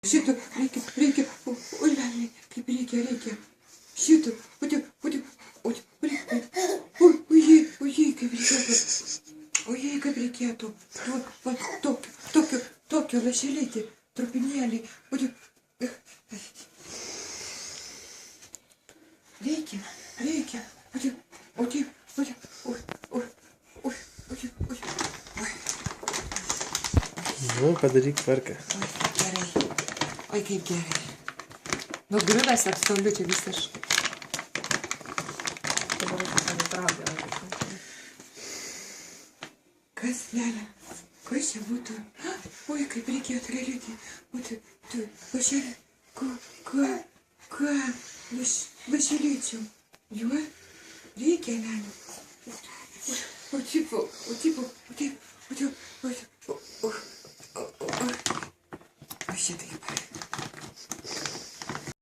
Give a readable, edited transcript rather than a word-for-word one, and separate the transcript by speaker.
Speaker 1: Šito reikia, ulelį, kaip reikia. Šito, ojej, kaip reikėtų. Ojej, kaip reikėtų. Tokio lašelėti, trupinėlį. Reikia.
Speaker 2: Nu, padaryk tvarką.
Speaker 1: Oi, kaip gerai. Nugriuvęs absoliučiai visiškai. Kas, Lelė? Kas čia būtų? Oi, kaip reikėtų galėti būti. Lašelį. Ką? Lašelėčiau. Juo? Reikia, Lelė. O tipo. Aš čia taip.